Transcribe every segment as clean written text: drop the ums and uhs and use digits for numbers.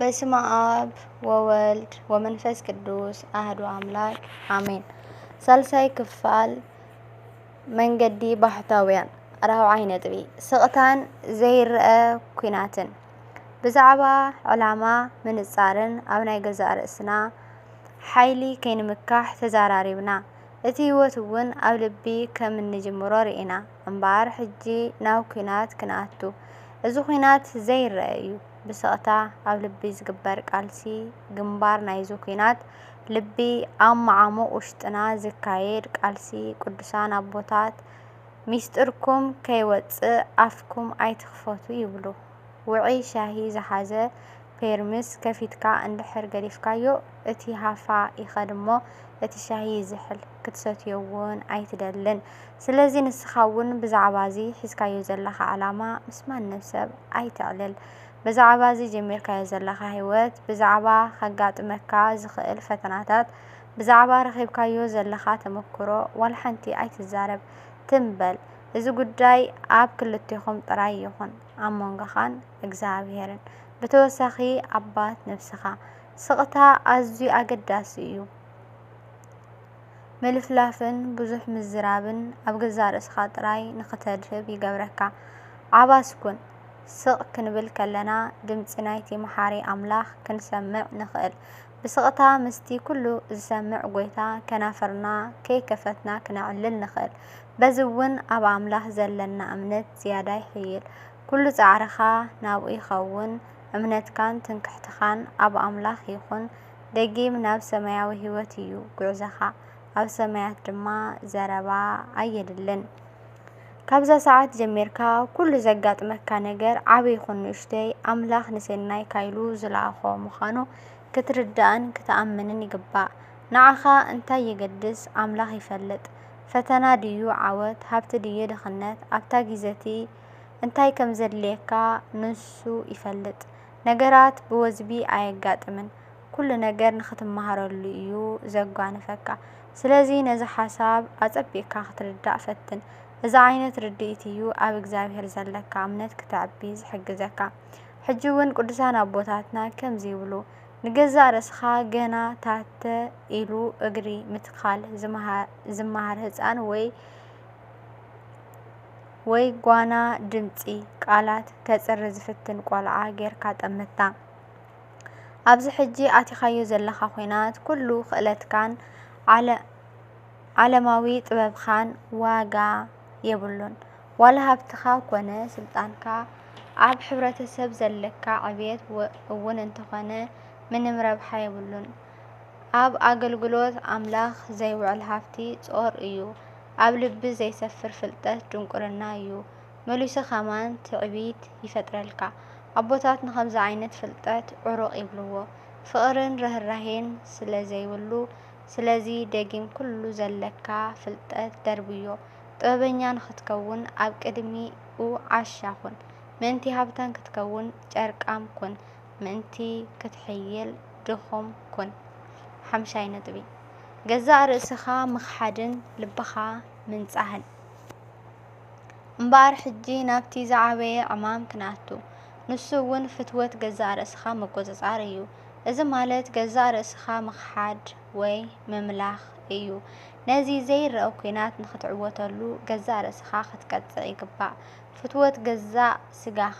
በስመ አብ ወወልድ ወመንፈስ ቅዱስ አሐዱ አምላክ አሜን። ሳልሳይ ክፋል መንገዲ ባህታውያን 40 ነጥቢ ስቕታን ዘይርአ ኩናትን ብዛዕባ ዕላማ ምንጻርን ኣብ ናይ ገዛ ርእስና ሓይሊ ከይንምካሕ ተዘራሪብና እቲ ህይወት እውን ኣብ ልቢ ከም እንጅምሮ ርኢና እምበር ሕጂ ናብ ኩናት ክንኣቱ እዚ ኩናት ዘይርአ እዩ። ብስቕታ ኣብ ልቢ ዝግበር ቃልሲ ግንባር ናይዚ ኩናት ልቢ ኣብ መዓሙቕ ውሽጥና ዝካየድ ቃልሲ ቅዱሳን ኣቦታት ሚስጥርኩም ከይወፅእ ኣፍኩም ኣይትኽፈቱ ይብሉ። ውዑይ ሻሂ ዝሓዘ ፔርምስ ከፊትካ እንድሕር ገዲፍካዮ እቲ ሃፋ ኢኻ ድሞ እቲ ሻሂ ይዝሕል ክትሰትዮ እውን ኣይትደልን። ስለዚ ንስኻ እውን ብዛዕባ እዚ ሒዝካዮ ዘለኻ ዕላማ ምስ ማንም ሰብ ኣይትዕልል። ብዛዕባ እዚ ጀሚርካዮ ዘለኻ ህይወት፣ ብዛዕባ ከጋጥመካ ዝኽእል ፈተናታት፣ ብዛዕባ ረኺብካዮ ዘለኻ ተመክሮ ዋላ ሓንቲ ኣይትዛረብ ትንበል። እዚ ጉዳይ ኣብ ክልቲኹም ጥራይ ይኹን፣ ኣብ መንጎኻን እግዚኣብሔርን ብተወሳኺ ኣባት ነፍስኻ። ስቕታ ኣዝዩ ኣገዳሲ እዩ። ምልፍላፍን ብዙሕ ምዝራብን ኣብ ገዛ ርእስኻ ጥራይ ንኽተድህብ ይገብረካ። ዓባስኩን ስቕ ክንብል ከለና ድምፂ ናይቲ መሓሪ ኣምላኽ ክንሰምዕ ንኽእል። ብስቕታ ምስቲ ኩሉ ዝሰምዕ ጎይታ ከናፈርና ከይከፈትና ክነዕልል ንኽእል። በዚ እውን ኣብ ኣምላኽ ዘለና እምነት ዝያዳ ይሕይል። ኩሉ ፃዕርኻ ናብኡ ይኸውን። እምነትካን ትንክሕትኻን ኣብ ኣምላኽ ይኹን። ደጊም ናብ ሰማያዊ ህይወት እዩ ጉዕዞኻ። ኣብ ሰማያት ድማ ዘረባ ኣየድልን። ካብዛ ሰዓት ጀሚርካ ኩሉ ዘጋጥመካ ነገር ዓበይ ይኹን ንእሽተይ ኣምላኽ ንሰናይ ካይሉ ዝለኣኾ ምዃኑ ክትርዳእን ክትኣምንን ይግባእ። ንዓኻ እንታይ የገድስ ኣምላኽ ይፈልጥ። ፈተና ድዩ ዓወት፣ ሃብቲ ድዩ ድኽነት፣ ኣብታ ግዜቲ እንታይ ከም ዘድልየካ ንሱ ይፈልጥ። ነገራት ብወዝቢ ኣየጋጥምን። ኩሉ ነገር ንኽትመሃረሉ እዩ ዘጓንፈካ። ስለዚ ነዚ ሓሳብ ኣጸቢቕካ ክትርዳእ ፈትን። እዚ ዓይነት ርድኢት እዩ ኣብ እግዚኣብሔር ዘለካ እምነት ክትዕቢ ዝሕግዘካ። ሕጂ እውን ቅዱሳን ኣቦታትና ከምዚ ይብሉ፣ ንገዛእ ርእስኻ ገና ታተ ኢሉ እግሪ ምትካል ዝመሃር ህፃን ወይ ጓና ድምፂ ቃላት ከፅሪ ዝፍትን ቆልዓ ጌርካ ጠምታ። ኣብዚ ሕጂ ኣቲኻዮ ዘለኻ ኩናት ኩሉ ክእለትካን ዓለማዊ ጥበብኻን ዋጋ የብሉን። ዋላ ሃብትኻ ኮነ ስልጣንካ ኣብ ሕብረተሰብ ዘለካ ዕብየት እውን እንተኾነ ምንም ረብሓ የብሉን። ኣብ ኣገልግሎት ኣምላኽ ዘይውዕል ሃብቲ ጾር እዩ። ኣብ ልቢ ዘይሰፍር ፍልጠት ድንቁርና እዩ። መሊሱ ኸማን ትዕቢት ይፈጥረልካ። ኣቦታት ንኸምዚ ዓይነት ፍልጠት ዕሩቕ ይብልዎ። ፍቕርን ርህራሄን ስለ ዘይብሉ ስለዚ ደጊም ኩሉ ዘለካ ፍልጠት ደርብዮ። ጥበበኛ ንኽትከውን ኣብ ቅድሚኡ ዓሻ ኩን። ምእንቲ ሃብታም ክትከውን ጨርቃም ኩን። ምእንቲ ክትሕየል ድኹም ኩን። 5 ነጥቢ ገዛእ ርእስኻ ምኽሓድን ልብኻ ምንጻህን እምበር ሕጂ ናብቲ ዝዓበየ ዕማም ክንኣቱ። ንሱ እውን ፍትወት ገዛእ ርእስኻ ምቁፅጻር እዩ። እዚ ማለት ገዛእ ርእስኻ ምኽሓድ ወይ ምምላኽ እዩ። ነዚ ዘይርአ ኩናት ንኽትዕወተሉ ገዛእ ርእስኻ ክትቀፅዕ ይግባእ። ፍትወት ገዛእ ስጋኻ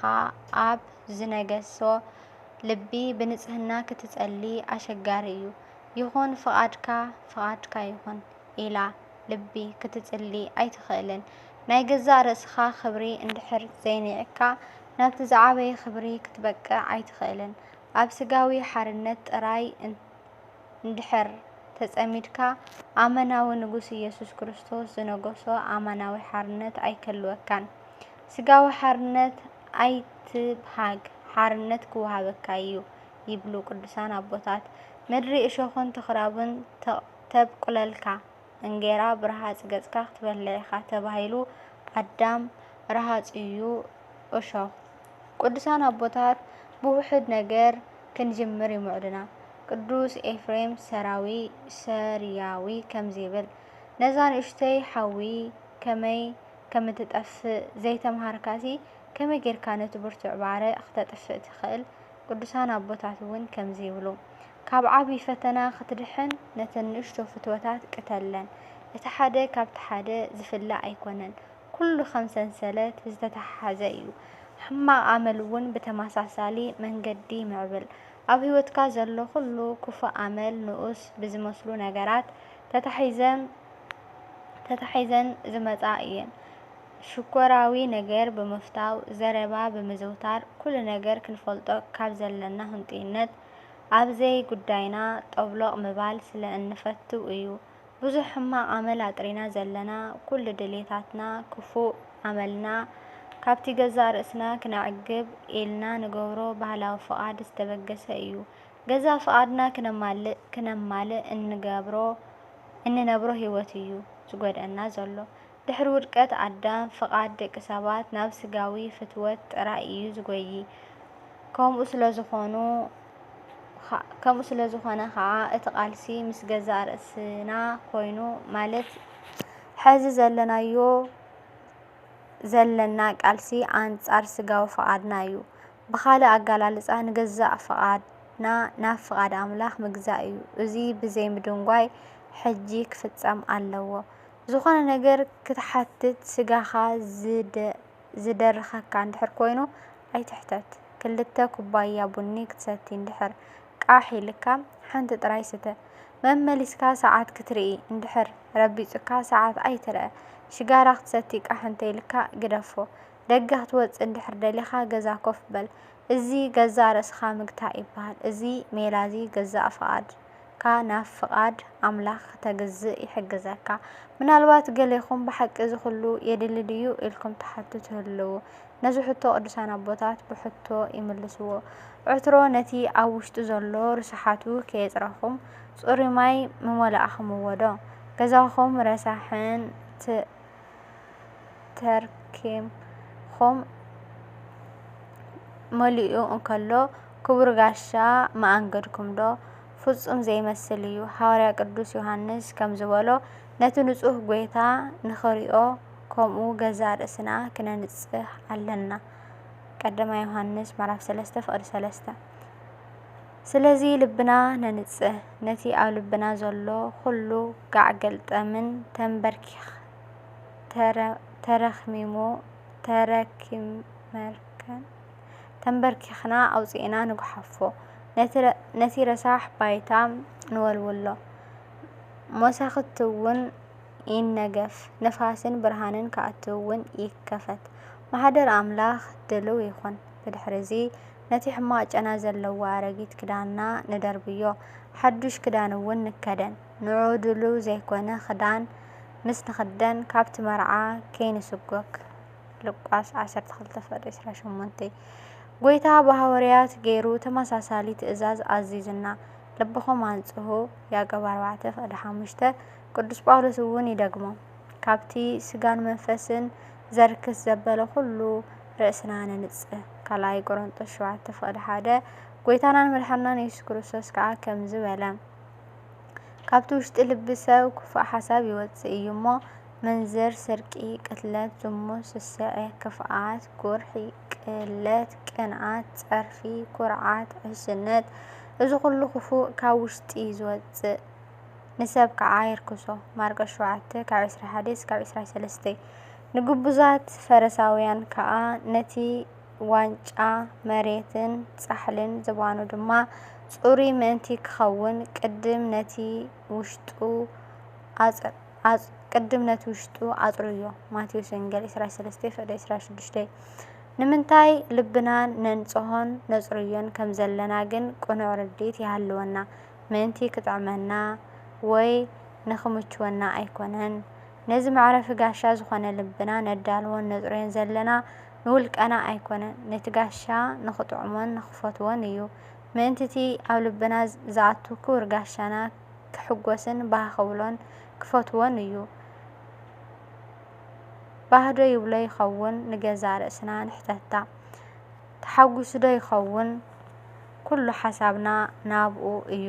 ኣብ ዝነገሶ ልቢ ብንጽህና ክትጸሊ ኣሸጋሪ እዩ። ይኹን ፍቓድካ ይኹን ኢላ ልቢ ክትጽሊ ኣይትኽእልን። ናይ ገዛእ ርእስኻ ክብሪ እንድሕር ዘይኒዕካ ናብቲ ዝዓበየ ክብሪ ክትበቅዕ ኣይትኽእልን። ኣብ ስጋዊ ሓርነት ጥራይ እንድሕር ተጸሚድካ ኣመናዊ ንጉስ ኢየሱስ ክርስቶስ ዝነገሶ ኣማናዊ ሓርነት ኣይከልወካን። ስጋዊ ሓርነት ኣይትብሃግ፣ ሓርነት ክወሃበካ እዩ ይብሉ ቅዱሳን ኣቦታት። ምድሪ እሾኽን ተኽራብን ተብቁለልካ እንጌራ ብረሃፅ ገጽካ ክትበልዕ ኢኻ ተባሂሉ ኣዳም ረሃፅዩ እሾኽ። ቅዱሳን ኣቦታት ብውሕድ ነገር ክንጅምር ይምዕዱና። ቅዱስ ኤፍሬም ሰሪያዊ ከምዚ ይብል፣ ነዛ ንእሽተይ ሓዊ ከመይ ከምትጠፍእ ዘይተምሃርካሲ ከመይ ጌርካ ነቲ ብርቱዕ ባርዕ ክተጥፍእ ትኽእል? ቅዱሳን አቦታት እውን ከምዚ ይብሉ ካብ ዓብይ ፈተና ክትድሕን ነተን ንእሽቶ ፍትወታት ቅተለን እቲ ሓደ ካብቲ ሓደ ዝፍላእ ኣይኮነን ኩሉ ከም ሰንሰለት ዝተተሓሓዘ እዩ ሕማቕ ኣመል እውን ብተመሳሳሊ መንገዲ ምዕብል ኣብ ህይወትካ ዘሎ ኩሉ ክፉእ ኣመል ንኡስ ብዝመስሉ ነገራት ተታሒዘን ዝመጻ እየን ሽኮራዊ ነገር ብምፍታው ዘረባ ብምዝውታር ኩሉ ነገር ክንፈልጦ ካብ ዘለና ህንጡይነት ኣብዘይ ጉዳይና ጠብሎቕ ምባል ስለ እንፈትው እዩ ብዙሕ ሕማቕ ኣመል ኣጥሪና ዘለና ኩሉ ድሌታትና ክፉእ ኣመልና ካብቲ ገዛእ ርእስና ክነዕግብ ኢልና ንገብሮ ባህላዊ ፍቓድ ዝተበገሰ እዩ ገዛ ፍቓድና ክነማልእ እንነብሮ ህይወት እዩ ዝጎድአና ዘሎ ድሕሪ ውድቀት ኣዳም ፍቓድ ደቂ ሰባት ናብ ስጋዊ ፍትወት ጥራይ እዩ ዝጎይ ከምኡ ስለዝኾነ ከዓ እቲ ቃልሲ ምስ ገዛእ ርእስና ኮይኑ ማለት ሕዚ ዘለና ቃልሲ ኣንጻር ስጋዊ ፍቓድና እዩ ብኻልእ ኣገላልጻ ንገዛእ ፍቓድና ናብ ፍቓድ ኣምላኽ ምግዛእ እዩ እዚ ብዘይ ምድንጓይ ሕጂ ክፍጸም ኣለዎ ዝኾነ ነገር ክትሓትት ስጋኻ ዝደርኸካ እንድሕር ኮይኑ ኣይትሕተት ክልተ ኩባያ ቡኒ ክትሰቲ እንድሕር ቃሕ ኢልካ ሓንቲ ጥራይ ስተ መመሊስካ ሰዓት ክትርኢ እንድሕር ረቢፅካ ሰዓት ኣይትርአ ሽጋራ ክትሰቲ ቃሕ እንተይልካ ግደፎ ደገ ክትወፅእ እንድሕር ደሊኻ ገዛ ኮፍ በል እዚ ገዛእ ርእስኻ ምግታእ ይበሃል እዚ ሜላዚ ገዛእ ፍቓድካ ናብ ፍቓድ ኣምላኽ ክተግዝእ ይሕግዘካ ምናልባት ገሌኹም ብሓቂ እዚ ኩሉ የድሊ ድዩ ኢልኩም ትሓቱ ትህልው ነዚ ሕቶ ቅዱሳን ኣቦታት ብሕቶ ይምልስዎ ዕትሮ ነቲ ኣብ ውሽጡ ዘሎ ርስሓቱ ከየፅረኹም ጽሩይ ማይ ምመላእኹምዎ ዶ ገዛኹም ረሳሕን ተርኪምኹም መሊኡ እንከሎ ክቡር ጋሻ መኣንገድኩም ዶ ፍጹም ዘይመስል እዩ ሐዋርያ ቅዱስ ዮሃንስ ከም ዝበሎ ነቲ ንጹህ ጎይታ ንኽሪኦ ከምኡ ገዛእ ርእስና ክነንጽህ ኣለና ቀዳማይ ዮሃንስ ምዕራፍ 3:3 ስለዚ ልብና ነንጽህ ነቲ ኣብ ልብና ዘሎ ኩሉ ጋዕገልጠምን ተንበርኪኽና ኣውፂእና ንጉሓፎ ነቲ ረሳሕ ባይታ ንወልውሎ መሳኽቲ እውን ይነገፍ ነፋስን ብርሃንን ከኣትውን ይከፈት ማሕደር ኣምላኽ ድልው ይኹን ብድሕሪዚ ነቲ ሕማቕ ጨና ዘለዎ ኣረጊት ክዳንና ንደርብዮ ሓዱሽ ክዳን እውን ንከደን ንዑ ድልው ዘይኮነ ክዳን ምስ ንኽደን ካብቲ መርዓ ከይንስጎክ ሉቃስ 12:28 ጎይታ ብሃዋርያት ገይሩ ተመሳሳሊ ትእዛዝ ኣዚዝና ልብኹም አንጽሁ ያዕቆብ 4:5 ቅዱስ ጳውሎስ እውን ይደግሞ ካብቲ ስጋን መንፈስን ዘርክስ ዘበለ ኩሉ ርእስና ነንጽህ ካልኣይ ቆሮንጦስ 7:1 ጎይታናን መድሓኒትናን ኢየሱስ ክርስቶስ ከዓ ከም ዝበለ ካብቲ ውሽጢ ልቢ ሰብ ክፉእ ሓሳብ ይወፅእ እዩ እሞ መንዝር ስርቂ ቅትለት ዝሙት ስስዕ ክፍኣት ጉርሒ ቅለት ቅንዓት ፀርፊ ኩርዓት ዕስነት እዚ ኩሉ ክፉእ ካብ ውሽጢ ዝወፅእ ንሰብ ከዓ ይርክሶ ማርቆስ 7:21-23 ንግቡዛት ፈሪሳውያን ከዓ ነቲ ዋንጫ መሬትን ጻሕልን ዝባኑ ድማ ጽሩይ ምእንቲ ክኸውን ቅድም ነቲ ውሽጡ ኣጽርዮ ማቴዎስ ወንጌል 23:26 ንምንታይ ልብና ነንጽሆን ነጽርዮን ከም ዘለና ግን ቁኑዕ ርድኢት ይሃልወና ምእንቲ ክጥዕመና ወይ ንኽምችወና ኣይኮነን ነዚ መዕረፊ ጋሻ ዝኾነ ልብና ነዳልዎን ነጽርዮን ዘለና ንውልቀና ኣይኮነን ነቲ ጋሻ ንኽጥዕሞን ንኽፈትዎን እዩ ምእንትቲ ኣብ ልብና ዝኣቱ ክቡር ጋሻና ክሕጐስን ባህ ክብሎን ክፈትዎን እዩ ባህዶ ይብሎ ይኸውን ንገዛእ ርእስና ንሕተታ ተሓጒሱ ዶ ይኸውን ኩሉ ሓሳብና ናብኡ እዩ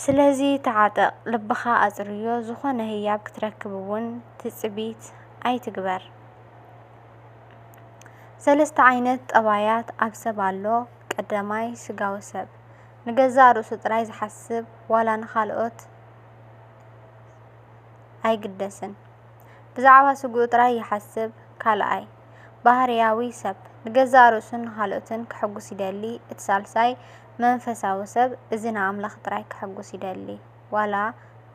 ስለዚ ተዓጠቕ ልብኻ ኣጽርዮ ዝኾነ ህያብ ክትረክብ እውን ትጽቢት ኣይትግበር ሰለስተ ዓይነት ጠባያት ኣብ ሰብ ኣሎ። ቀዳማይ ስጋዊ ሰብ ንገዛ ርእሱ ጥራይ ዝሓስብ ዋላ ንኻልኦት ኣይግደስን ብዛዕባ ስጉኡ ጥራይ ይሓስብ። ካልኣይ ባህርያዊ ሰብ ንገዛ ርእሱን ንኻልኦትን ክሕጉስ ይደሊ። እቲ ሳልሳይ መንፈሳዊ ሰብ እዚ ንኣምላኽ ጥራይ ክሕጉስ ይደሊ ዋላ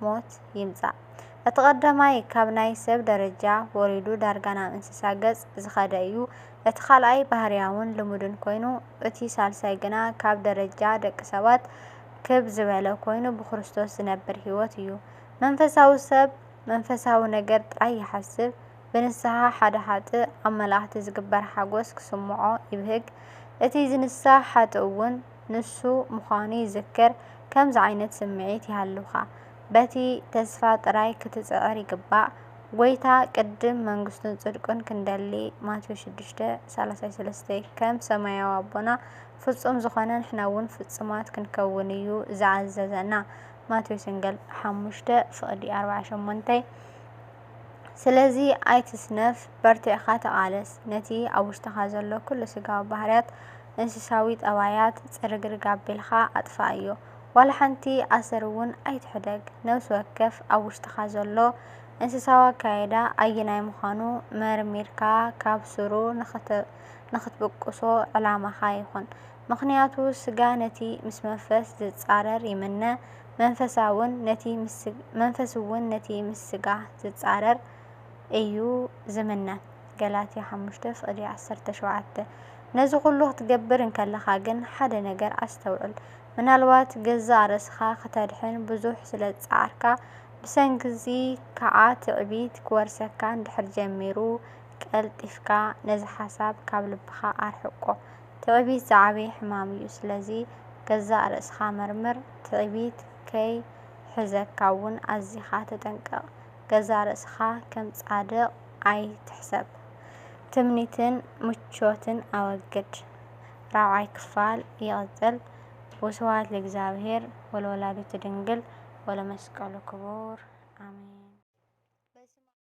ሞት ይምጻእ። እቲ ቀዳማይ ካብ ናይ ሰብ ደረጃ ወሪዱ ዳርጋ ናብ እንስሳ ገጽ ዝኸደ እዩ። እቲ ካልኣይ ባህርያውን ልሙድን ኮይኑ እቲ ሳልሳይ ግና ካብ ደረጃ ደቂ ሰባት ክብ ዝበለ ኮይኑ ብክርስቶስ ዝነብር ህይወት እዩ። መንፈሳዊ ሰብ መንፈሳዊ ነገር ጥራይ ይሓስብ። ብንስሓ ሓደ ሓጥእ ኣብ መላእኽቲ ዝግበር ሓጎስ ክስምዖ ይብህግ። እቲ ዝንሳሕ ሓጥእ እውን ንሱ ምዃኑ ይዝክር። ከምዚ ዓይነት ስምዒት ይሃልውኻ በቲ ተስፋ ጥራይ ክትጽዕር ይግባእ። ጎይታ ቅድም መንግስቱን ጽድቁን ክንደሊ ማቴዎስ 6:33 ከም ሰማያዊ ኣቦና ፍጹም ዝኾነ ንሕና እውን ፍጹማት ክንከውን እዩ ዝኣዘዘና ማቴዎስ 5:48 ስለዚ ኣይትስነፍ በርቲዕኻ ተቓለስ ነቲ ኣብ ውሽጥኻ ዘሎ ኩሉ ስጋዊ ባህርያት እንስሳዊ ጠባያት ጽርግርግ ኣቢልኻ ኣጥፋእዮ ዋላ ሓንቲ ኣሰር እውን ኣይትሕደግ ነብሲ ወከፍ ኣብ ውሽጥኻ ዘሎ እንስሳዊ ኣካይዳ ኣየናይ ምዃኑ መርሚርካ ካብ ስሩ ንኽትብቅሶ ዕላማኻ ይኹን። ምክንያቱ ስጋ ነቲ ምስ መንፈስ ዝጻረር ይምነ መንፈስ እውን ነቲ ምስ ስጋ ዝጻረር እዩ ዝምነ ገላትያ 5:17 ነዚ ኩሉ ክትገብር እንከለኻ ግን ሓደ ነገር ኣስተውዕል ምናልባት ገዛእ ርእስኻ ከተድሕን ብዙሕ ስለ ዝፀዓርካ ብሰንኪ ከዓ ትዕቢት ክወርሰካ እንድሕር ጀሚሩ ቀልጢፍካ ነዚ ሓሳብ ካብ ልብኻ ኣርሕቆ። ትዕቢት ዝዓበየ ሕማም እዩ። ስለዚ ገዛእ ርእስኻ መርምር። ትዕቢት ከይሕዘካ እውን ኣዚኻ ተጠንቀቕ። ገዛእ ርእስኻ ከም ጻድቕ ኣይትሕሰብ። ትምኒትን ምቾትን ኣወግድ። 4ይ ክፋል ይቕጽል። ወስብሐት ለእግዚአብሔር ወለወላዲቱ ድንግል ወለመስቀሉ ክቡር አሜን።